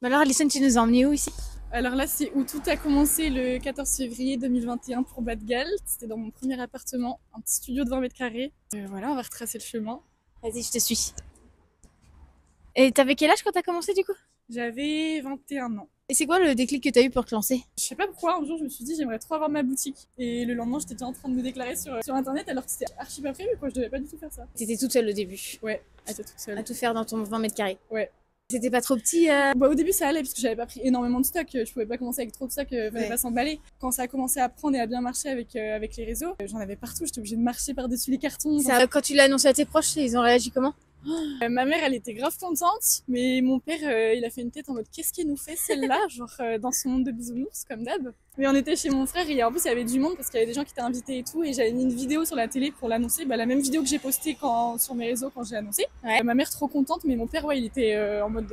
Alors Alison, tu nous as emmenés où ici? Alors là, c'est où tout a commencé le 14 février 2021 pour Bad Gal. C'était dans mon premier appartement, un petit studio de 20 mètres carrés. Voilà, on va retracer le chemin. Vas-y, je te suis. Et t'avais quel âge quand t'as commencé du coup? J'avais 21 ans. Et c'est quoi le déclic que t'as eu pour te lancer? Je sais pas pourquoi, un jour je me suis dit j'aimerais trop avoir ma boutique. Et le lendemain, j'étais déjà en train de me déclarer sur internet alors que c'était archi pas prévu quoi, je devais pas du tout faire ça. T'étais toute seule au début? Ouais, j'étais toute seule. À tout faire dans ton 20 mètres carrés? Ouais. C'était pas trop petit Bah, au début ça allait parce que j'avais pas pris énormément de stock, je pouvais pas commencer avec trop de stock, fallait pas s'emballer. Quand ça a commencé à prendre et à bien marcher avec les réseaux, j'en avais partout, j'étais obligée de marcher par-dessus les cartons. Ça, quand tu l'as annoncé à tes proches, ils ont réagi comment? Ma mère elle était grave contente, mais mon père il a fait une tête en mode qu'est-ce qu'il nous fait celle-là, genre dans son monde de bisounours comme d'hab. Mais on était chez mon frère et en plus il y avait du monde parce qu'il y avait des gens qui étaient invités et tout, et j'avais mis une vidéo sur la télé pour l'annoncer, la même vidéo que j'ai postée sur mes réseaux quand j'ai annoncé. Ouais. Ma mère trop contente, mais mon père ouais il était en mode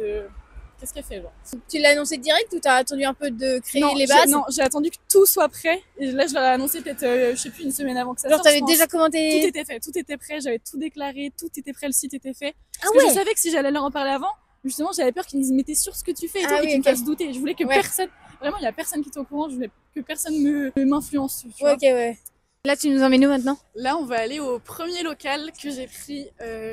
qu'est-ce qu'elle fait genre. Tu l'as annoncé direct ou t'as attendu un peu de créer Non, les bases? Non, j'ai attendu que tout soit prêt. Et là, je leur ai annoncé peut-être, je sais plus, une semaine avant que ça sorte. Genre t'avais déjà commenté? Tout était fait, tout était prêt, j'avais tout déclaré, tout était prêt, le site était fait. Ah Parce ouais. que je savais que si j'allais leur en parler avant, justement, j'avais peur qu'ils me mettaient sur ce que tu fais et, Ah oui, qu'ils me ok. fassent douter. Je voulais que Ouais. personne, vraiment, il y a personne qui était au courant, je voulais que personne m'influence. Tu Ouais, vois. ok, ouais. Là, tu nous emmènes où maintenant? Là, on va aller au premier local que j'ai pris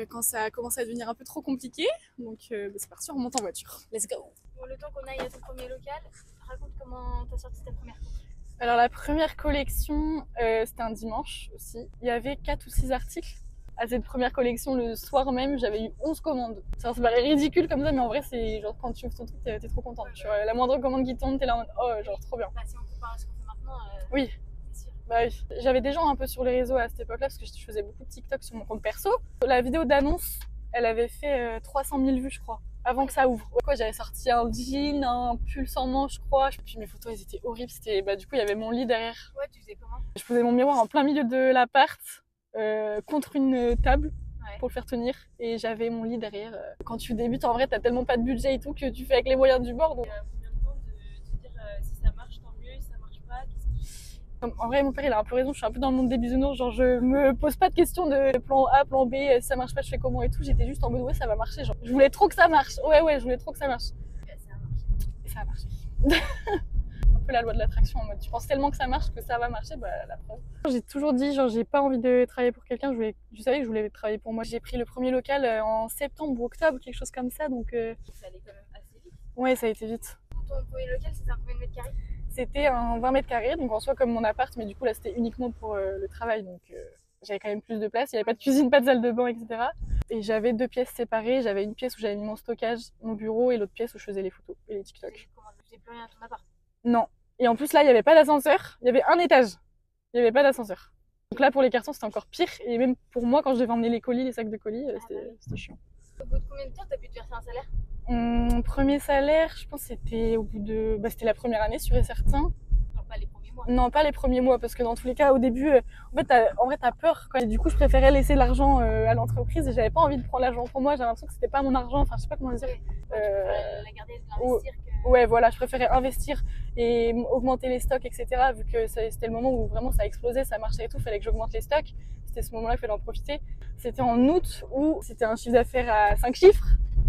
quand ça a commencé à devenir un peu trop compliqué. Donc, c'est parti, on remonte en voiture. Let's go. Bon, le temps qu'on aille à ton premier local, raconte comment t'as sorti ta première collection. Alors, la première collection, c'était un dimanche aussi. Il y avait 4 ou 6 articles. À cette première collection, le soir même, j'avais eu 11 commandes. Ça paraît ridicule comme ça, mais en vrai, c'est genre quand tu ouvres ton truc, t'es trop contente. Tu vois, la moindre commande qui tombe, t'es là en mode oh, genre trop bien. Bah, si on compare à ce qu'on fait maintenant, Oui. c'est sûr. Bah oui. J'avais des gens un peu sur les réseaux à cette époque-là parce que je faisais beaucoup de TikTok sur mon compte perso. La vidéo d'annonce, elle avait fait 300 000 vues, je crois, avant que ça ouvre. Ouais, j'avais sorti un jean, un pull sans manche, je crois. Puis mes photos, elles étaient horribles. Du coup, il y avait mon lit derrière. Ouais, tu faisais comment? Je posais mon miroir en plein milieu de l'appart, contre une table. Ouais. Pour le faire tenir, et j'avais mon lit derrière. Quand tu débutes, en vrai, t'as tellement pas de budget et tout que tu fais avec les moyens du bord. Donc... Combien de temps de dire si ça marche, tant mieux, si ça marche pas? En vrai, mon père, il a un peu raison. Je suis un peu dans le monde des bisounours. Genre, je me pose pas de questions de plan A, plan B. Si ça marche pas, je fais comment et tout. J'étais juste en mode ouais, ça va marcher. Genre, je voulais trop que ça marche. Ouais, je voulais trop que ça marche. Et ça a marché. Un peu la loi de l'attraction en mode tu penses tellement que ça marche que ça va marcher, bah la preuve. J'ai toujours dit genre j'ai pas envie de travailler pour quelqu'un, je savais que je voulais travailler pour moi. J'ai pris le premier local en septembre ou octobre, quelque chose comme ça, donc Ça allait quand même assez vite. Ouais, ça a été vite. Ton premier local, c'était un combien de mètres carrés? C'était un 20 mètres carrés, donc en soi comme mon appart, mais du coup là c'était uniquement pour le travail, donc j'avais quand même plus de place, il y avait pas de cuisine, pas de salle de bain, etc. Et j'avais 2 pièces séparées, j'avais une pièce où j'avais mis mon stockage, mon bureau, et l'autre pièce où je faisais les photos et les TikTok. Tu faisais plus rien à ton appart? Non. Et en plus là, il y avait pas d'ascenseur, il y avait un étage. Il y avait pas d'ascenseur. Donc là pour les cartons, c'était encore pire, et même pour moi quand je devais emmener les colis, les sacs de colis, c'était chiant. Au bout de combien de temps t'as pu te verser un salaire? Mon premier salaire, je pense c'était au bout de c'était la première année, sûr et certain. Genre pas les premiers mois? Non, pas les premiers mois, parce que dans tous les cas, au début, en fait, t'as peur, quoi. Et du coup, je préférais laisser l'argent à l'entreprise, et j'avais pas envie de prendre l'argent pour moi. J'avais l'impression que c'était pas mon argent, enfin, je sais pas comment dire. La garder, l'investir que... Ouais, voilà, je préférais investir et augmenter les stocks, etc. Vu que c'était le moment où vraiment ça explosait, ça marchait et tout, fallait que j'augmente les stocks. C'était ce moment-là qu'il fallait en profiter. C'était en août où c'était un chiffre d'affaires à 5 chiffres.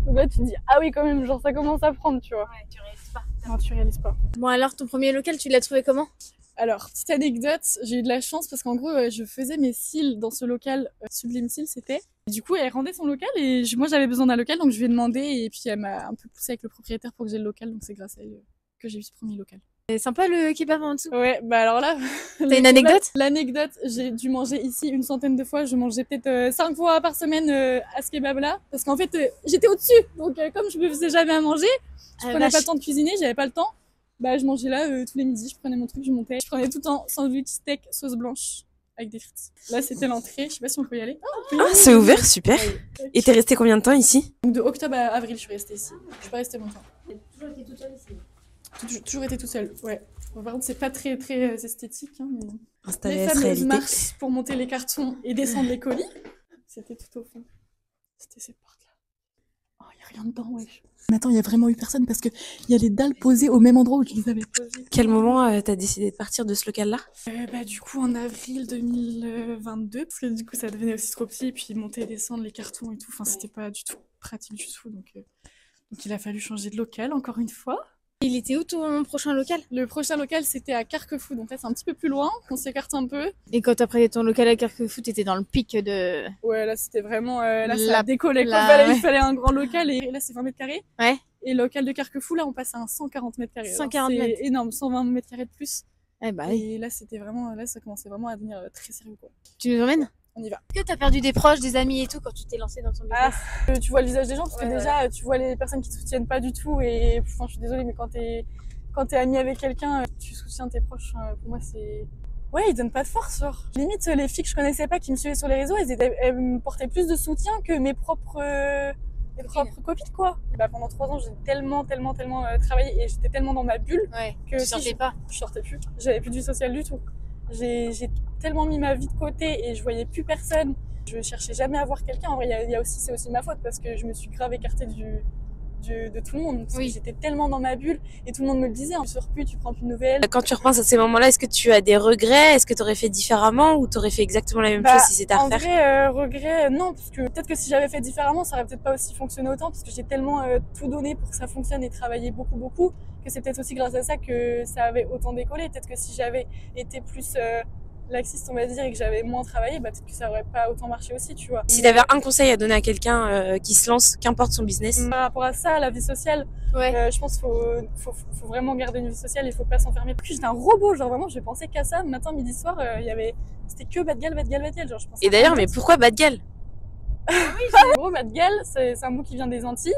Donc là, tu te dis, ah oui, quand même, genre ça commence à prendre, tu vois. Ouais, tu réalises pas. Non, tu réalises pas. Bon, alors, ton premier local, tu l'as trouvé comment? Alors, petite anecdote, j'ai eu de la chance parce qu'en gros, je faisais mes cils dans ce local, Sublime Cils c'était. Et du coup, elle rendait son local et moi j'avais besoin d'un local, donc je lui ai demandé et puis elle m'a un peu poussé avec le propriétaire pour que j'ai le local, donc c'est grâce à elle que j'ai eu ce premier local. C'est sympa le kebab en dessous. Ouais, bah alors là... T'as une anecdote? L'anecdote, j'ai dû manger ici une centaine de fois, je mangeais peut-être 5 fois par semaine à ce kebab-là, parce qu'en fait, j'étais au-dessus, donc comme je me faisais jamais à manger, je prenais pas le temps de cuisiner, j'avais pas le temps. Bah, je mangeais là tous les midis, je prenais mon truc, je montais. Je prenais tout le temps sandwich, steak, sauce blanche avec des frites. Là, c'était l'entrée. Je sais pas si on peut y aller. C'est ouvert, super. Et t'es resté combien de temps ici? Donc, de octobre à avril, je suis restée ici. Je suis pas restée longtemps. T'as toujours été toute seule ici? Toujours été toute seule, ouais. Bon, par contre, c'est pas très, très esthétique. Hein, mais... Installé Les à fameuses réalité. marches pour monter les cartons et descendre les colis. C'était tout au fond. C'était cette porte-là. Oh, y a rien dedans, wesh. Mais attends, il y a vraiment eu personne parce que il y a les dalles posées au même endroit où je les avais posées. Quel moment t'as décidé de partir de ce local-là? Du coup, en avril 2022, parce que du coup, ça devenait aussi trop petit, et puis monter et descendre les cartons et tout, enfin, c'était pas du tout pratique du tout, donc Donc il a fallu changer de local encore une fois. Il était où ton prochain local? Le prochain local, c'était à Carquefou, donc là c'est un petit peu plus loin, on s'écarte un peu. Et quand t'as pris ton local à Carquefou, t'étais dans le pic de... Ouais, là c'était vraiment... là ça décollait, quoi. ouais. Il fallait un grand local, et là c'est 20 mètres carrés. Ouais. Et le local de Carquefou, là on passe à un 140 mètres carrés. 140 mètres. C'est énorme, 120 mètres carrés de plus. Eh bah oui. Et là c'était vraiment... Là ça commençait vraiment à devenir très sérieux, quoi. Tu nous emmènes? On y va. Est-ce que t'as perdu des proches, des amis et tout quand tu t'es lancé dans ton business? Tu vois le visage des gens, parce que déjà tu vois les personnes qui te soutiennent pas du tout, et enfin, je suis désolée, mais quand t'es ami avec quelqu'un, tu soutiens tes proches, pour moi c'est... Ouais, ils donnent pas de force, genre. Limite, les filles que je connaissais pas, qui me suivaient sur les réseaux, elles me portaient plus de soutien que mes propres copines, quoi. Et bah, pendant 3 ans, j'ai tellement travaillé, et j'étais tellement dans ma bulle, que tu sortais pas. je sortais plus. J'avais plus de vie sociale du tout. J'ai tellement mis ma vie de côté, et je voyais plus personne. Je cherchais jamais à voir quelqu'un. En vrai, c'est aussi ma faute, parce que je me suis grave écartée de tout le monde, parce que j'étais tellement dans ma bulle, et tout le monde me le disait, tu sors plus, tu prends plus de nouvelles. Quand tu repenses à ces moments-là, est-ce que tu as des regrets? Est-ce que tu aurais fait différemment, ou tu aurais fait exactement la même chose si c'était à refaire? En vrai, regret, non, parce que peut-être que si j'avais fait différemment, ça aurait peut-être pas aussi fonctionné autant, parce que j'ai tellement tout donné pour que ça fonctionne et travaillé beaucoup, que c'est peut-être aussi grâce à ça que ça avait autant décollé. Peut-être que si j'avais été plus laxiste, on va dire, et que j'avais moins travaillé, bah peut-être que ça aurait pas autant marché aussi, tu vois. Si t'avais un conseil à donner à quelqu'un qui se lance, qu'importe son business. Par rapport à ça, la vie sociale, je pense qu'il faut vraiment garder une vie sociale, il faut pas s'enfermer. Parce que j'étais un robot, genre vraiment, je pensais qu'à ça, matin, midi, soir, c'était que bad gal, genre je pensais. Et d'ailleurs, mais pourquoi bad gal? En gros, bad gal, c'est un mot qui vient des Antilles,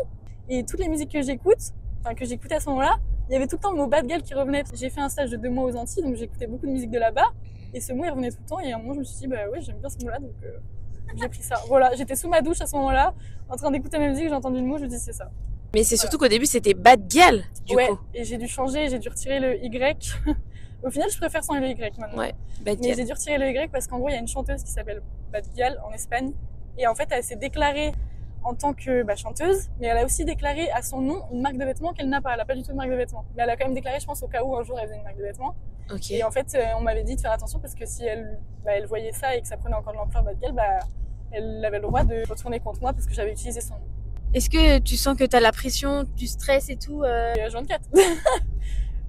et toutes les musiques que j'écoutais à ce moment-là, il y avait tout le temps le mot bad gal qui revenait. J'ai fait un stage de 2 mois aux Antilles, donc j'écoutais beaucoup de musique de là-bas. Et ce mot, il revenait tout le temps. Et à un moment, je me suis dit, bah ouais, j'aime bien ce mot-là, donc j'ai pris ça. Voilà, j'étais sous ma douche à ce moment-là, en train d'écouter ma musique, j'ai entendu le mot, je me dis, c'est ça. Mais c'est surtout qu'au début, c'était bad gal, du coup. Et j'ai dû changer, j'ai dû retirer le Y. Au final, je préfère sans le Y maintenant. Ouais, bad Mais gal. j'ai dû retirer le Y parce qu'en gros, il y a une chanteuse qui s'appelle Bad Gal en Espagne. Et en fait, elle s'est déclarée en tant que chanteuse, mais elle a aussi déclaré à son nom une marque de vêtements qu'elle n'a pas. Elle a pas du tout de marque de vêtements. Mais elle a quand même déclaré, je pense, au cas où un jour elle faisait une marque de vêtements. Ok. Et en fait, on m'avait dit de faire attention parce que si elle voyait ça et que ça prenait encore de l'ampleur, Bad Gal, elle avait le droit de retourner contre moi parce que j'avais utilisé son nom. Est-ce que tu sens que t'as la pression, du stress et tout Et H24.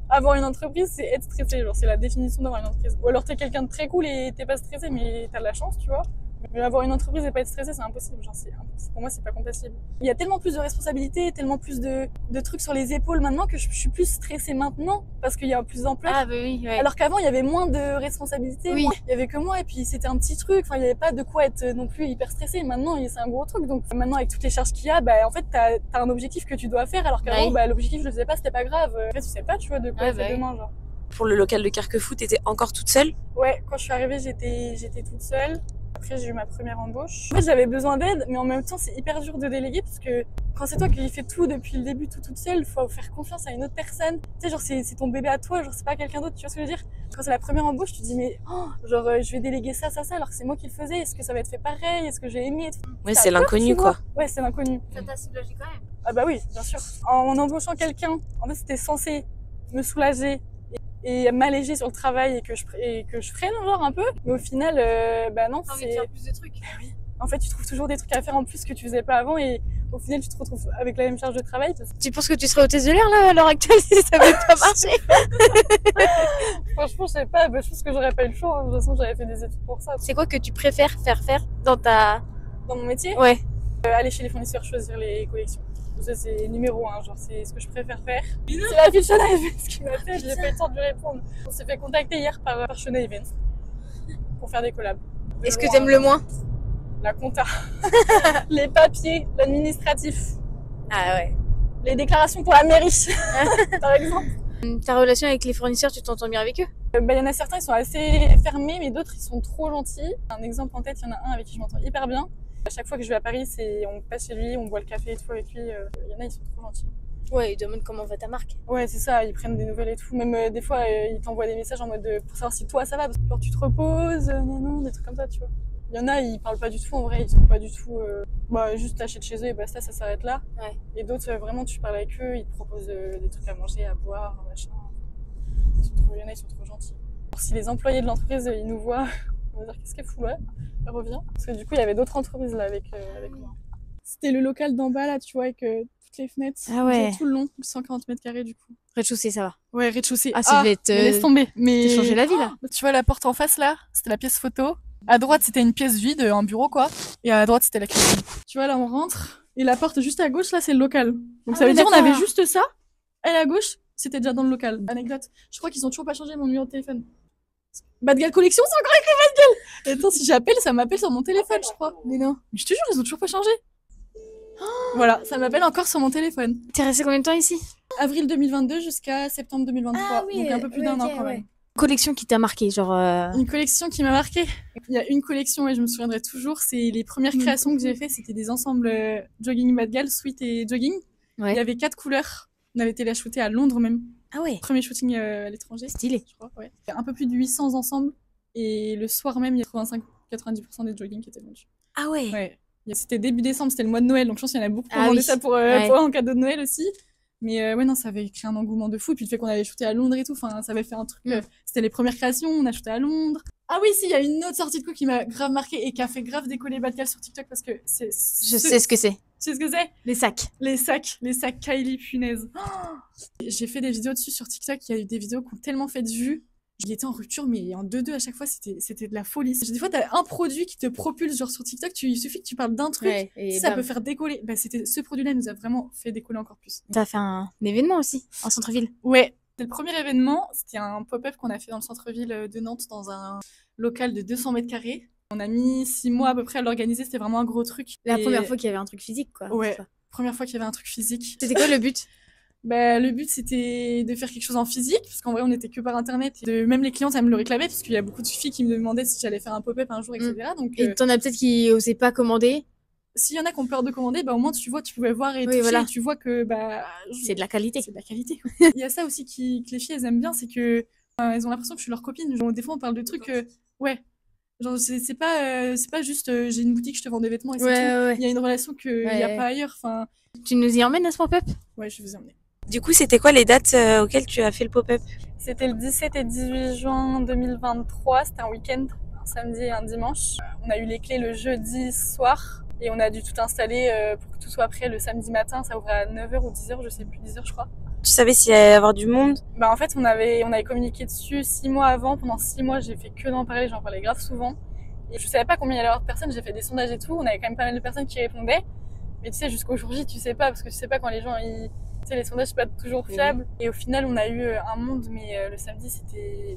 Avoir une entreprise, c'est être stressé. Genre, c'est la définition d'avoir une entreprise. Ou alors t'es quelqu'un de très cool et t'es pas stressé, mais t'as de la chance, tu vois. Mais avoir une entreprise et pas être stressé, c'est impossible. Genre, pour moi, c'est pas compatible. Il y a tellement plus de responsabilités, tellement plus de trucs sur les épaules maintenant que je suis plus stressée maintenant parce qu'il y a plus d'ampleur. Ah bah oui, ouais. Alors qu'avant, il y avait moins de responsabilités. Oui. Il y avait que moi et puis c'était un petit truc. Enfin, il y avait pas de quoi être non plus hyper stressé. Maintenant, c'est un gros truc. Donc maintenant, avec toutes les charges qu'il y a, en fait, t'as un objectif que tu dois faire. Alors qu'avant, l'objectif, je le faisais pas, c'était pas grave. En fait, tu sais pas, tu vois, de quoi c'est demain, genre. Pour le local de Carquefou, t'étais encore toute seule? Ouais, quand je suis arrivée, j'étais toute seule. Après, j'ai eu ma première embauche. En fait, j'avais besoin d'aide, mais en même temps, c'est hyper dur de déléguer parce que quand c'est toi qui fais tout depuis le début, toute seule, faut faire confiance à une autre personne. Tu sais, genre, c'est ton bébé à toi, genre, c'est pas quelqu'un d'autre, tu vois ce que je veux dire? Quand c'est la première embauche, tu te dis, mais, je vais déléguer ça, alors que c'est moi qui le faisais. Est-ce que ça va être fait pareil? Est-ce que j'ai aimé? Ouais, c'est l'inconnu, quoi. Ouais, c'est l'inconnu. Ça t'a soulagé quand même? Ah bah oui, bien sûr. En embauchant quelqu'un, en fait, c'était censé me soulager et m'alléger sur le travail et que je freine genre un peu, mais au final non, t'as envie de faire plus de trucs. Oui. En fait, tu trouves toujours des trucs à faire en plus que tu faisais pas avant et au final tu te retrouves avec la même charge de travail. Tu penses que tu serais hôtesse de l'air là à l'heure actuelle si ça avait pas marché? Franchement, je sais pas, je pense que j'aurais pas eu le choix, hein. De toute façon, j'avais fait des études pour ça. C'est quoi que tu préfères faire dans mon métier? Ouais. Aller chez les fournisseurs, choisir les collections. Ça, c'est numéro 1, genre, c'est ce que je préfère faire. C'est la fille de Shona Evans qui m'a fait, j'ai pas eu le temps de lui répondre. On s'est fait contacter hier par Shona Evans pour faire des collabs. Est-ce que t'aimes le moins? La compta, les papiers, l'administratif. Ah ouais. Les déclarations pour la mairie, par exemple. Ta relation avec les fournisseurs, tu t'entends bien avec eux? Il y en a certains, ils sont assez fermés, mais d'autres, ils sont trop gentils. Un exemple en tête, il y en a un avec qui je m'entends hyper bien. À chaque fois que je vais à Paris, on passe chez lui, on boit le café et tout avec lui. Il y en a, ils sont trop gentils. Ouais, ils demandent comment va ta marque. Ouais, c'est ça, ils prennent des nouvelles et tout. Même des fois, ils t'envoient des messages en mode pour savoir si toi ça va. Parce que genre, tu te reposes, non, des trucs comme ça, tu vois. Il y en a, ils parlent pas du tout en vrai, ils sont pas du tout. Juste t'achètes chez eux et basta, ça s'arrête là. Ouais. Et d'autres, vraiment, tu parles avec eux, ils te proposent des trucs à manger, à boire, machin. Il y en a, ils sont trop gentils. Alors, si les employés de l'entreprise, ils nous voient, on va dire qu'est-ce qu'elle fout là? Elle revient. Parce que du coup, il y avait d'autres entreprises là avec moi. C'était le local d'en bas là, tu vois, avec toutes les fenêtres. Ah ouais. Tout le long, 140 mètres carrés du coup. Rez-de-chaussée, ça va. Ouais, rez-de-chaussée. Ah, ça devait être... mais laisse tomber. Mais T'as changé la vie, là. tu vois la porte en face là, c'était la pièce photo. À droite, c'était une pièce vide, un bureau quoi. Et à droite, c'était la cuisine. Tu vois là, on rentre. Et la porte juste à gauche là, c'est le local. Donc ça veut dire on avait juste ça. Et à gauche, c'était déjà dans le local. Anecdote. Je crois qu'ils ont toujours pas changé mon numéro de téléphone. Bad Gal Collection, c'est encore écrit Bad Gal. Et attends, si j'appelle, ça m'appelle sur mon téléphone, je crois. Mais non. Mais je te jure, ils ont toujours pas changé. Voilà, ça m'appelle encore sur mon téléphone. T'es resté combien de temps ici? Avril 2022 jusqu'à septembre 2023. Ah oui, donc un peu plus d'un an quand même. Collection qui t'a marqué, genre... Une collection qui m'a marquée. Il y a une collection et je me souviendrai toujours, c'est les premières créations que j'ai fait, c'était des ensembles jogging Bad Gal, sweat et jogging. Ouais. Il y avait 4 couleurs. On avait été la shooter à Londres même. Ah ouais. Premier shooting à l'étranger. Stylé. Je crois, ouais. Un peu plus de 800 ensembles et le soir même, il y a 85-90% des jogging qui étaient vendus. Ah ouais. Ouais. C'était début décembre, c'était le mois de Noël, donc je pense qu'il y en a beaucoup qui ont Ah demandé oui. ça pour en cadeau de Noël aussi. Mais ouais, non, ça avait créé un engouement de fou. Et puis le fait qu'on avait shooté à Londres et tout, enfin, ça avait fait un truc. C'était les premières créations, on a shooté à Londres. Ah oui, si, il y a une autre sortie de coup qui m'a grave marqué et qui a fait grave décoller Bad Gal sur TikTok parce que c'est. Je sais ce que c'est. Tu sais ce que c'est? Les sacs. Les sacs Kylie, punaise. J'ai fait des vidéos dessus sur TikTok, il y a eu des vidéos qui ont tellement fait de vues. Il était en rupture, mais en 2-2 à chaque fois, c'était de la folie. Des fois, t'as un produit qui te propulse, genre sur TikTok, il suffit que tu parles d'un truc, et ça peut faire décoller. Bah, ce produit-là nous a vraiment fait décoller encore plus. T'as fait un événement aussi, en centre-ville. Ouais. C'était le premier événement, c'était un pop-up qu'on a fait dans le centre-ville de Nantes, dans un local de 200 mètres carrés. On a mis 6 mois à peu près à l'organiser, c'était vraiment un gros truc. La première fois qu'il y avait un truc physique, quoi. Ouais. Première fois qu'il y avait un truc physique. C'était quoi le but? Bah, le but, c'était de faire quelque chose en physique, parce qu'en vrai, on était que par internet. Même les clientes, elles me le réclamaient, parce qu'il y a beaucoup de filles qui me demandaient si j'allais faire un pop-up un jour, etc. Donc, Et t'en as peut-être qui osaient pas commander. S'il y en a qui ont peur de commander, bah, au moins, tu vois, tu pouvais voir et toucher, voilà. et tu vois que, bah, C'est de la qualité. c'est de la qualité. Il y a ça aussi que les filles, elles aiment bien, c'est que, elles ont l'impression que je suis leur copine. Genre, des fois, on parle de trucs, ouais. Genre, c'est pas juste, j'ai une boutique, je te vends des vêtements et c'est tout. Ouais. Il y a une relation qu'il y a pas ailleurs, enfin. Tu nous y emmènes à ce pop-up? Ouais, je vais vous emmener. Du coup, c'était quoi les dates auxquelles tu as fait le pop-up? C'était le 17 et 18 juin 2023, c'était un week-end, un samedi et un dimanche. On a eu les clés le jeudi soir et on a dû tout installer pour que tout soit prêt le samedi matin. Ça ouvrait à 9h ou 10h, je sais plus, 10h je crois. Tu savais s'il y allait y avoir du monde? Bah en fait, on avait communiqué dessus 6 mois avant. Pendant 6 mois, j'ai fait que d'en parler, j'en parlais grave souvent. Et je savais pas combien il y allait y avoir de personnes, j'ai fait des sondages et tout. On avait quand même pas mal de personnes qui répondaient. Mais tu sais, jusqu'au jour J, tu sais pas, parce que tu sais pas quand les gens tu sais, les sondages, c'est pas toujours fiable. Et au final, on a eu un monde, mais le samedi, c'était...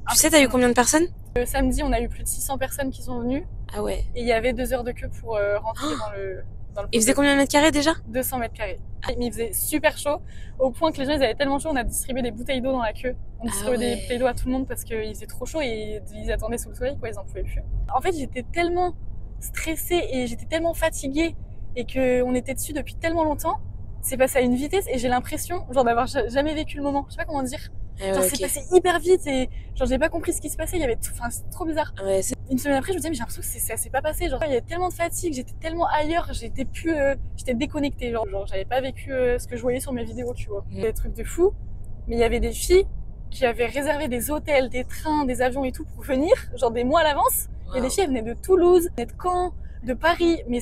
Tu sais, t'as eu combien de personnes? Le samedi, on a eu plus de 600 personnes qui sont venues. Ah ouais. Et il y avait 2 heures de queue pour rentrer dans le Il faisait combien de mètres carrés déjà? 200 mètres carrés. Mais il faisait super chaud, au point que les gens, ils avaient tellement chaud, on a distribué des bouteilles d'eau dans la queue. On distribuait des bouteilles d'eau à tout le monde parce qu'il faisait trop chaud et ils attendaient sous le soleil, quoi, ils en pouvaient plus. En fait, j'étais tellement stressée et j'étais tellement fatiguée et qu'on était dessus depuis tellement longtemps. C'est passé à une vitesse et j'ai l'impression genre d'avoir jamais vécu le moment. Je sais pas comment dire. Genre c'est passé hyper vite et genre j'ai pas compris ce qui se passait. Il y avait enfin c'est trop bizarre. Ouais, une semaine après je me disais mais j'ai l'impression que ça s'est pas passé. Genre il y avait tellement de fatigue, j'étais tellement ailleurs, j'étais déconnectée. Genre j'avais pas vécu ce que je voyais sur mes vidéos, tu vois. Des trucs de fou. Mais il y avait des filles qui avaient réservé des hôtels, des trains, des avions et tout pour venir, genre des mois à l'avance. Et des filles elles venaient de Toulouse, venaient de Caen, de Paris, mais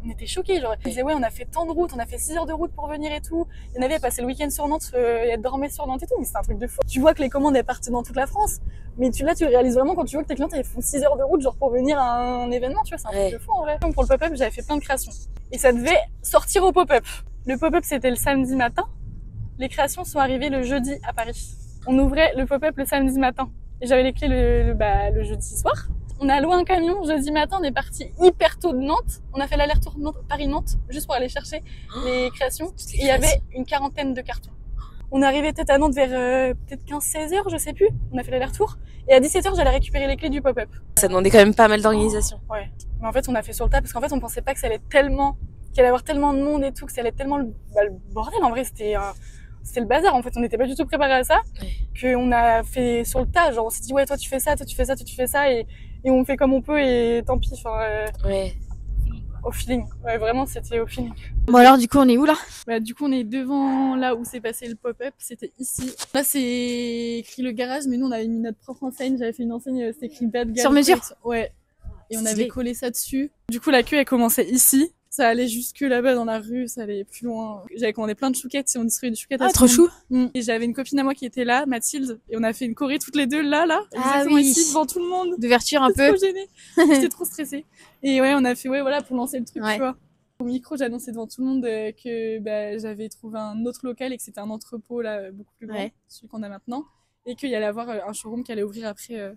on était choqués, genre, ils disaient, ouais, on a fait tant de route, on a fait 6 heures de route pour venir et tout. Il y en avait, elles passaient le week-end sur Nantes, elles dormaient sur Nantes et tout, mais c'est un truc de fou. Tu vois que les commandes, elles partent dans toute la France, mais tu réalises vraiment quand tu vois que tes clientes, elles font 6 heures de route, genre, pour venir à un événement, tu vois, c'est un truc de fou, en vrai. Pour le pop-up, j'avais fait plein de créations. Et ça devait sortir au pop-up. Le pop-up, c'était le samedi matin. Les créations sont arrivées le jeudi à Paris. On ouvrait le pop-up le samedi matin. Et j'avais les clés le jeudi soir. On a loué un camion, jeudi matin, on est parti hyper tôt de Nantes. On a fait l'aller-retour Paris-Nantes, juste pour aller chercher les créations. Et il y avait une 40aine de cartons. On est arrivé peut-être à Nantes vers peut-être 15-16 heures, je sais plus. On a fait l'aller-retour. Et à 17 heures, j'allais récupérer les clés du pop-up. Ça demandait quand même pas mal d'organisation. Ouais. Mais en fait, on a fait sur le tas parce qu'en fait, on pensait pas que ça allait qu'il allait avoir tellement de monde et tout, que ça allait être tellement le bordel. En vrai, c'était le bazar. En fait, on n'était pas du tout préparé à ça. Qu'on a fait sur le tas. Genre, on s'est dit, ouais, toi, tu fais ça, toi, tu fais ça, toi, tu fais ça. Et on fait comme on peut et tant pis. Ouais. Au feeling. Ouais, vraiment, c'était au feeling. Bon, alors, du coup, on est où là? Bah, du coup, on est devant là où s'est passé le pop-up. C'était ici. Là, c'est écrit le garage, mais nous, on avait mis notre propre enseigne. J'avais fait une enseigne, c'était écrit Bad Gal. Sur mesure? Ouais. Et on avait collé ça dessus. Du coup, la queue, elle commençait ici. Ça allait jusque là-bas dans la rue, ça allait plus loin. J'avais commandé plein de chouquettes, si on distribuait des chouquettes à Ah, tout trop le chou. monde. Et j'avais une copine à moi qui était là, Mathilde, et on a fait une choré toutes les deux là, Ah exactement oui. ici, devant tout le monde. D'ouverture un J'étais peu. trop gênée. J'étais trop stressée. Et ouais, on a fait, ouais, voilà, pour lancer le truc, Ouais. tu vois. Au micro, j'ai annoncé devant tout le monde que bah, j'avais trouvé un autre local et que c'était un entrepôt là, beaucoup plus grand, Ouais. celui qu'on a maintenant, et qu'il y allait avoir un showroom qui allait ouvrir après,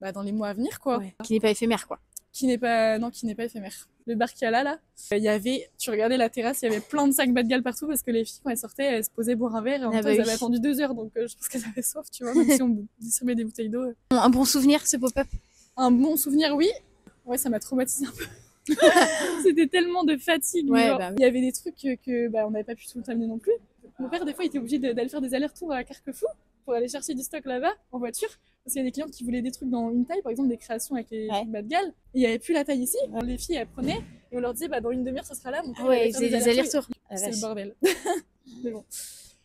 bah, dans les mois à venir, quoi. Ouais. Qui n'est pas éphémère, quoi. Qui n'est pas éphémère. Le bar qu'il y a là, il y avait, tu regardais la terrasse, il y avait plein de sacs bas de gale partout parce que les filles, quand elles sortaient, elles se posaient boire un verre et en même temps, bah elles oui. avaient attendu 2 heures, donc je pense qu'elles avaient soif, tu vois, même si on distribuait des bouteilles d'eau. Un bon souvenir, ce pop-up. Un bon souvenir, oui. Ouais, ça m'a traumatisé un peu. C'était tellement de fatigue. Ouais, genre. bah oui. Il y avait des trucs que bah, on n'avait pas pu tout terminer non plus. Mon père, des fois, il était obligé d'aller faire des allers-retours à Carquefou pour aller chercher du stock là-bas en voiture. Parce qu'il y a des clients qui voulaient des trucs dans une taille, par exemple des créations avec les Ouais. bas de galle. Et il n'y avait plus la taille ici. Alors, les filles, elles prenaient et on leur disait, bah, dans une demi-heure, ça sera là. Mon père, il allait Ouais, ils faire faisaient des allers-retours. C'est le bordel. Mais bon.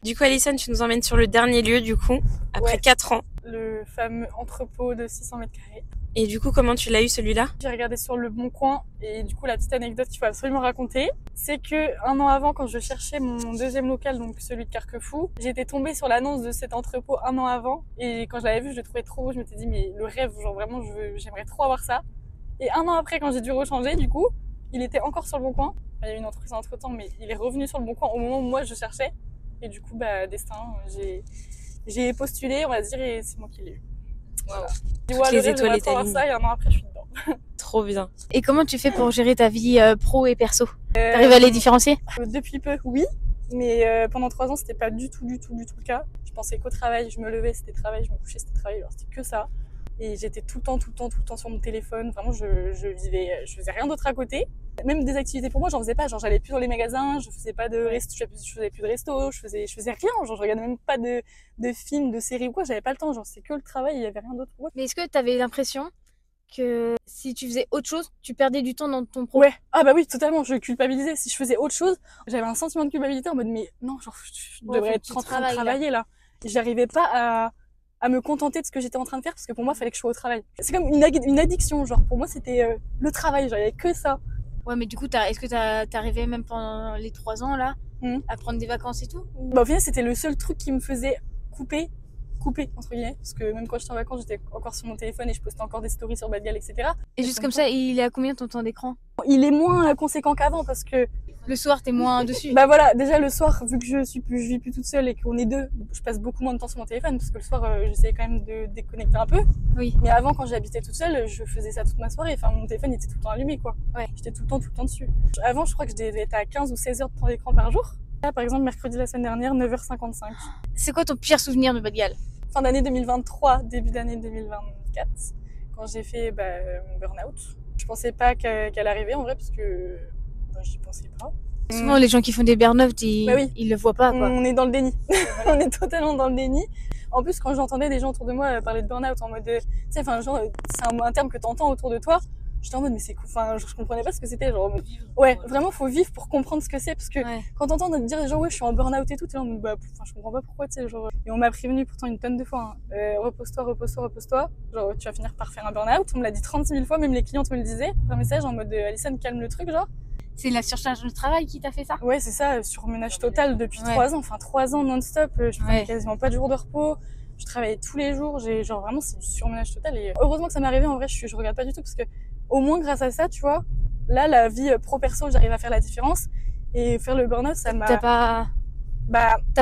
Du coup, Alison, tu nous emmènes sur le dernier lieu, du coup, après Ouais. 4 ans. Le fameux entrepôt de 600 mètres carrés. Et du coup, comment tu l'as eu, celui-là? J'ai regardé sur le Bon Coin et du coup la petite anecdote qu'il faut absolument raconter, c'est que 1 an avant, quand je cherchais mon deuxième local, donc celui de Carquefou, j'étais tombée sur l'annonce de cet entrepôt 1 an avant et quand je l'avais vu, je le trouvais trop beau. Je m'étais dit mais le rêve, genre vraiment, j'aimerais trop avoir ça. Et 1 an après, quand j'ai dû rechanger, du coup, il était encore sur le Bon Coin. Il y a eu une entreprise entre temps, mais il est revenu sur le Bon Coin au moment où moi je cherchais. Et du coup, bah destin, j'ai postulé, on va dire, et c'est moi qui l'ai eu. Voilà. Je vois les le rêve, étoiles j'aimerais trop avoir étaient ça et 1 an après, je suis dedans. Trop bien. Et comment tu fais pour gérer ta vie pro et perso? T'arrives à les différencier? Depuis peu, oui. Mais pendant 3 ans, c'était pas du tout le cas. Je pensais qu'au travail, je me levais, c'était travail, je me couchais, c'était travail. Alors c'était que ça. Et j'étais tout le temps sur mon téléphone. Vraiment, je faisais rien d'autre à côté. Même des activités pour moi, j'en faisais pas. Genre, j'allais plus dans les magasins, je faisais pas de resto, je faisais plus de resto, je faisais rien. Genre, je regardais même pas de films, de séries ou quoi. J'avais pas le temps. Genre, c'est que le travail, il y avait rien d'autre. Ouais. Mais est-ce que t'avais l'impression que si tu faisais autre chose, tu perdais du temps dans ton pro? Ouais. Ah bah oui, totalement. Je culpabilisais. Si je faisais autre chose, j'avais un sentiment de culpabilité en mode mais non, genre je Ouais, devrais faut que être tu en train de travailles, là. travailler là. Et j'arrivais pas à me contenter de ce que j'étais en train de faire parce que pour moi, il fallait que je sois au travail. C'est comme une addiction. Genre pour moi, c'était le travail. Genre il y avait que ça. Ouais, mais du coup, est-ce que t'arrivais même pendant les 3 ans là à prendre des vacances et tout? Bah au final, c'était le seul truc qui me faisait couper entre guillemets, parce que même quand j'étais en vacances, j'étais encore sur mon téléphone et je postais encore des stories sur Badgal, etc. Et juste comme ça, il est à combien ton temps d'écran? Il est moins conséquent qu'avant parce que Le soir, t'es moins dessus. bah voilà, déjà le soir, vu que je vis plus toute seule et qu'on est deux, je passe beaucoup moins de temps sur mon téléphone parce que le soir, j'essayais quand même de déconnecter un peu. Oui. Mais avant, quand j'habitais toute seule, je faisais ça toute ma soirée. Enfin, mon téléphone était tout le temps allumé, quoi. Ouais. J'étais tout le temps dessus. Avant, je crois que je devais être à 15 ou 16 heures de temps d'écran par jour. Là, par exemple, mercredi la semaine dernière, 9h55. C'est quoi ton pire souvenir de Badgal? Fin d'année 2023, début d'année 2024, quand j'ai fait mon burn-out. Je pensais pas qu'elle arrivait en vrai parce que j'y pensais pas. Souvent, les gens qui font des burn-out, Bah oui. ils le voient pas, quoi. On est dans le déni. On est totalement dans le déni. En plus, quand j'entendais des gens autour de moi parler de burn-out en mode, tu sais, enfin, genre, c'est un terme que t'entends autour de toi. J'étais en mode, mais c'est cool. Enfin, je comprenais pas ce que c'était. Genre, en mode, ouais, vraiment, faut vivre pour comprendre ce que c'est. Parce que quand t'entends dire, genre, ouais, je suis en burn-out et tout, t'es là en mode, bah, enfin, je comprends pas pourquoi, tu sais, genre. Et on m'a prévenu pourtant une tonne de fois, hein. Repose-toi. Genre, tu vas finir par faire un burn-out. On me l'a dit 36 000 fois, même les clientes me le disaient. Un message en mode, Alison, calme le truc, genre. C'est la surcharge de travail qui t'a fait ça? Ouais, c'est ça, surmenage total depuis Ouais. 3 ans. Enfin, 3 ans non-stop. Je prenais Ouais. quasiment pas de jours de repos. Je travaillais tous les jours. Genre, vraiment, c'est du surmenage total. Et heureusement que ça m'est arrivé. En vrai, je regarde pas du tout parce que, au moins, grâce à ça, tu vois, là, la vie pro-perso, j'arrive à faire la différence. Et faire le burn-out, ça m'a. T'as pas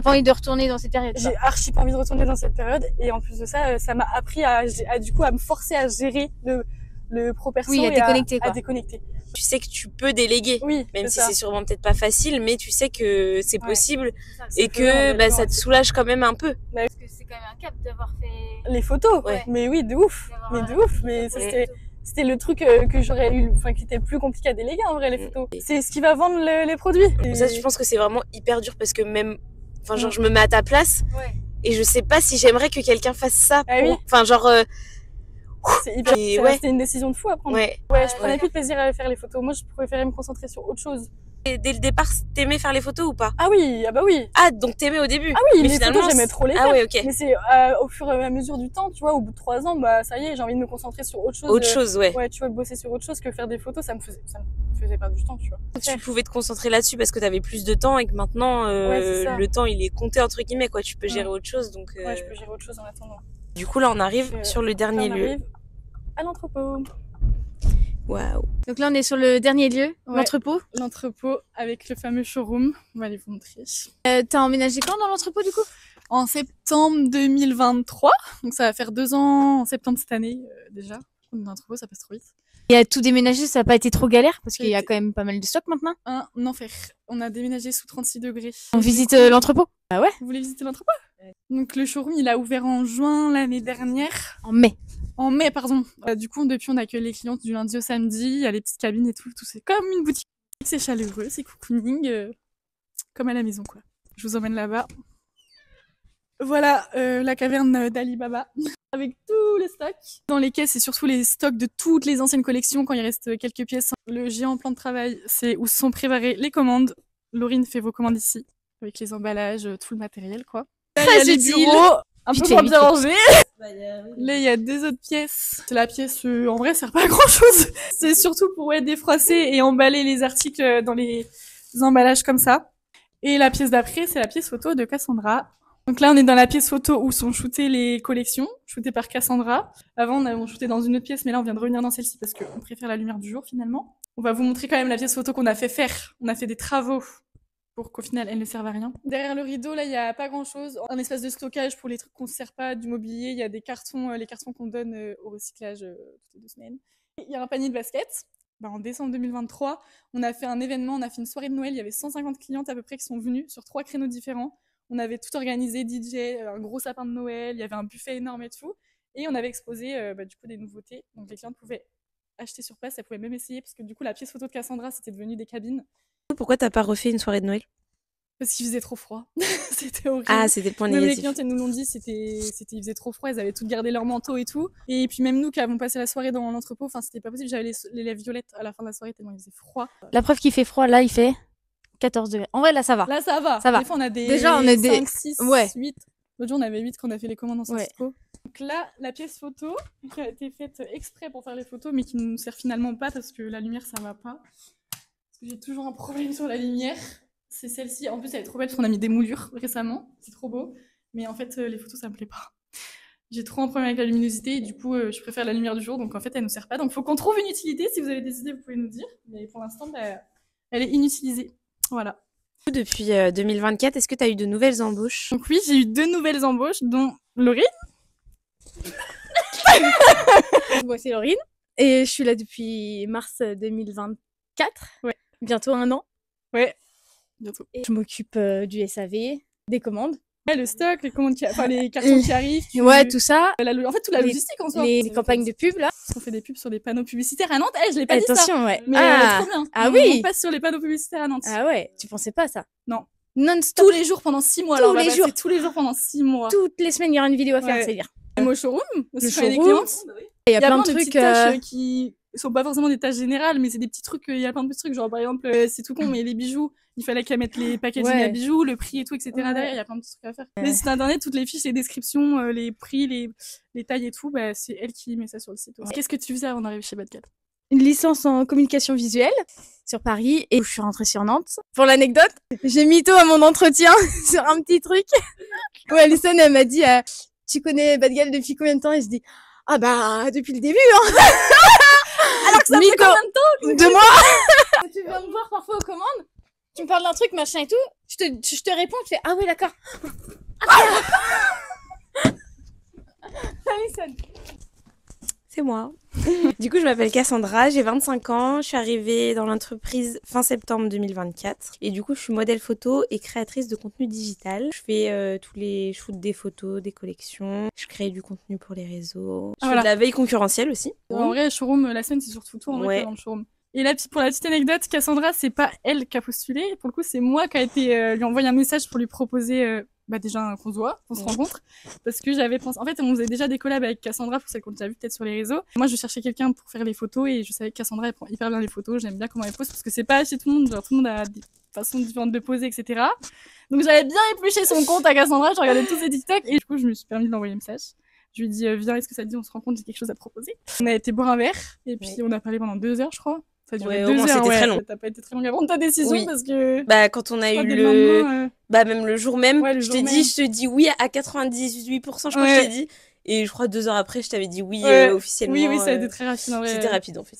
envie de retourner dans cette période? J'ai archi pas envie de retourner dans cette période. Et en plus de ça, ça m'a appris du coup, à me forcer à gérer le pro-perso. Oui, à et déconnecter, quoi. à déconnecter. Tu sais que tu peux déléguer. Oui, Même si ça. c'est sûrement peut-être pas facile, mais tu sais que c'est possible C'est et faisant, que ça te soulage quand même un peu. Parce que c'est quand même un cap d'avoir fait... Les photos, Ouais. mais oui, de ouf. Mais ça, c'était le truc que j'aurais eu, enfin, qui était le plus compliqué à déléguer en vrai, les photos. C'est ce qui va vendre les produits. Et Ça, je pense que c'est vraiment hyper dur parce que même, enfin, genre, je me mets à ta place Ouais. et je sais pas si j'aimerais que quelqu'un fasse ça. Ah oui. Enfin, genre, c'est hyper, Et ouais. c'était une décision de fou à prendre. ouais. Ouais, je prenais plus de plaisir à faire les photos. Moi, je préférais me concentrer sur autre chose. Et dès le départ, t'aimais faire les photos ou pas? Ah oui, ah bah oui. Ah, donc t'aimais au début? Ah oui, mais les finalement, photos, j'aimais trop les faire. Ah ouais, ok. Mais c'est au fur et à mesure du temps, tu vois, au bout de 3 ans, bah ça y est, j'ai envie de me concentrer sur autre chose. Autre chose, ouais. Ouais, tu vois, bosser sur autre chose que faire des photos, ça me faisait perdre du temps, tu vois. Tu pouvais te concentrer là-dessus parce que t'avais plus de temps et que maintenant, le temps, il est compté entre guillemets, quoi. Tu peux gérer autre chose, donc... Ouais, je peux gérer autre chose en attendant. Du coup, là, on arrive sur le dernier lieu. On arrive à l'entrepôt. Waouh. Donc là, on est sur le dernier lieu, l'entrepôt. L'entrepôt avec le fameux showroom. On va aller vous montrer. T'as emménagé quand dans l'entrepôt, du coup? En septembre 2023. Donc ça va faire 2 ans en septembre cette année, déjà. L'entrepôt, ça passe trop vite. Et à tout déménager, ça n'a pas été trop galère? Parce qu'il y a quand même pas mal de stock maintenant. Un enfer. On a déménagé sous 36 degrés. On visite l'entrepôt? Ah ouais? Vous voulez visiter l'entrepôt? Donc le showroom, il a ouvert en juin l'année dernière. En mai. En mai, pardon. Du coup, depuis, on accueille les clientes du lundi au samedi. Il y a les petites cabines et tout. C'est comme une boutique. C'est chaleureux, c'est cocooning. Comme à la maison, quoi. Je vous emmène là-bas. Voilà, la caverne d'Alibaba. Avec tous les stocks. Dans les caisses, c'est surtout les stocks de toutes les anciennes collections. Quand il reste quelques pièces, le géant plan de travail, c'est où sont préparées les commandes. Laurine fait vos commandes ici. Avec les emballages, tout le matériel, quoi. Là, il y a les bureaux. Un peu moins bien rangé. Là, il y a 2 autres pièces. C'est la pièce, en vrai, ça sert pas à grand chose. C'est surtout pour défroisser et emballer les articles dans les emballages comme ça. Et la pièce d'après, c'est la pièce photo de Cassandra. Donc là, on est dans la pièce photo où sont shootées les collections, shootées par Cassandra. Avant, on shooté dans une autre pièce, mais là, on vient de revenir dans celle-ci parce qu'on préfère la lumière du jour, finalement. On va vous montrer quand même la pièce photo qu'on a fait faire. On a fait des travaux pour qu'au final, elle ne serve à rien. Derrière le rideau, là, il y a pas grand-chose. Un espace de stockage pour les trucs qu'on ne sert pas, du mobilier. Il y a des cartons, les cartons qu'on donne au recyclage toutes les 2 semaines. Il y a un panier de baskets. En décembre 2023, on a fait un événement, on a fait une soirée de Noël. Il y avait 150 clientes à peu près qui sont venues sur 3 créneaux différents. On avait tout organisé, DJ, un gros sapin de Noël, il y avait un buffet énorme et tout. Et on avait exposé du coup des nouveautés. Donc les clientes pouvaient acheter sur place, elles pouvaient même essayer parce que du coup la pièce photo de Cassandra, c'était devenu des cabines. Pourquoi t'as pas refait une soirée de Noël? Parce qu'il faisait trop froid. C'était horrible. Ah, c'était le point négatif. négatif. Les clientes, elles nous l'ont dit, il faisait trop froid, elles avaient toutes gardé leur manteau et tout. Et puis même nous qui avons passé la soirée dans l'entrepôt, enfin c'était pas possible, j'avais les lèvres violettes à la fin de la soirée tellement il faisait froid. La preuve qu'il fait froid, là, il fait 14 degrés. En vrai, là, ça va. Là, ça va. Ça va. Des fois, on a des Déjà, on a 5, 6, ouais. 8. L'autre jour, on avait 8 quand on a fait les commandes en Cisco. Donc là, la pièce photo qui a été faite exprès pour faire les photos, mais qui ne nous sert finalement pas parce que la lumière, ça va pas. Parce que j'ai toujours un problème sur la lumière. C'est celle-ci. En plus, elle est trop belle parce qu'on a mis des moulures récemment. C'est trop beau. Mais en fait, les photos, ça me plaît pas. J'ai trop un problème avec la luminosité et du coup, je préfère la lumière du jour. Donc en fait, elle nous sert pas. Donc faut qu'on trouve une utilité. Si vous avez des idées, vous pouvez nous dire. Mais pour l'instant, elle est inutilisée. Voilà. Depuis 2024, est-ce que tu as eu de nouvelles embauches? Donc oui, j'ai eu 2 nouvelles embauches, dont Laurine. Moi, c'est Laurine. Et je suis là depuis mars 2024. Ouais. Bientôt 1 an. Ouais. Bientôt. Et je m'occupe du SAV, des commandes. Ouais, le stock, les commandes les cartons qui arrivent. Ouais, tout ça. En fait, toute la logistique en soi. Les campagnes de pub, là. On fait des pubs sur des panneaux publicitaires à Nantes. Je l'ai pas dit ça. Attention, ouais. Mais trop bien. Ah oui. On passe sur les panneaux publicitaires à Nantes. Ah ouais, tu pensais pas à ça? Non. Non-stop. Tous les jours pendant 6 mois. Tous les jours. Tous les jours pendant 6 mois. Toutes les semaines, il y aura une vidéo à faire, Ouais. c'est dire. Même au showroom. Le Aussi, quand il y a des showroom. clientes. Il y a plein de petites trucs. tâches qui sont pas forcément des tâches générales, mais c'est des petits trucs. Il y a plein de petits trucs. Genre, par exemple, c'est tout con, mais les bijoux, il fallait qu'elle mette les packaging à bijoux, le prix et tout, etc. Ouais. Derrière, il y a plein de petits trucs à faire. Les sites internet, toutes les fiches, les descriptions, les prix, les tailles et tout, c'est elle qui met ça sur le site aussi. Qu'est-ce que tu faisais avant d'arriver chez Badcat? Une licence en communication visuelle sur Paris et je suis rentrée sur Nantes. Pour l'anecdote, j'ai mytho à mon entretien sur un petit truc. Ouais, Alison, elle m'a dit tu connais Bad Gal depuis combien de temps? Et je dis ah bah depuis le début hein. Alors que ça fait combien de temps? 2 mois. Tu viens me voir parfois aux commandes, tu me parles d'un truc machin et tout, je te réponds, tu fais ah oui d'accord. Alison. C'est moi. Du coup, je m'appelle Cassandra, j'ai 25 ans, je suis arrivée dans l'entreprise fin septembre 2024. Et du coup, je suis modèle photo et créatrice de contenu digital. Je fais tous les shoots des photos, des collections. Je crée du contenu pour les réseaux. Je fais de la veille concurrentielle aussi. En vrai, showroom, la semaine, c'est surtout toi en vrai qui est dans le showroom. Et là, pour la petite anecdote, Cassandra, c'est pas elle qui a postulé. Pour le coup, c'est moi qui a été lui envoyer un message pour lui proposer déjà qu'on se voit, qu'on se rencontre, parce que j'avais pensé, en fait on faisait déjà des collabs avec Cassandra, pour celle qu'on a déjà vu peut-être sur les réseaux. Moi je cherchais quelqu'un pour faire les photos et je savais que Cassandra elle prend hyper bien les photos, j'aime bien comment elle pose parce que c'est pas chez tout le monde, genre tout le monde a des façons différentes de poser, etc. Donc j'avais bien épluché son compte à Cassandra, je regardais tous ses TikTok et du coup je me suis permis de l'envoyer un message. Je lui ai dit viens, est-ce que ça te dit, on se rencontre, j'ai quelque chose à te proposer. On a été boire un verre et puis on a parlé pendant 2 heures je crois. Ça a duré 2 heures, c'était très long. T'as pas été très long avant ta décision parce que... Bah, quand on a eu même le jour même, je te dis oui à 98%, je crois que je t'ai dit. Et je crois 2 heures après, je t'avais dit oui officiellement. Oui, ça a été très rapide en vrai. C'était rapide en fait.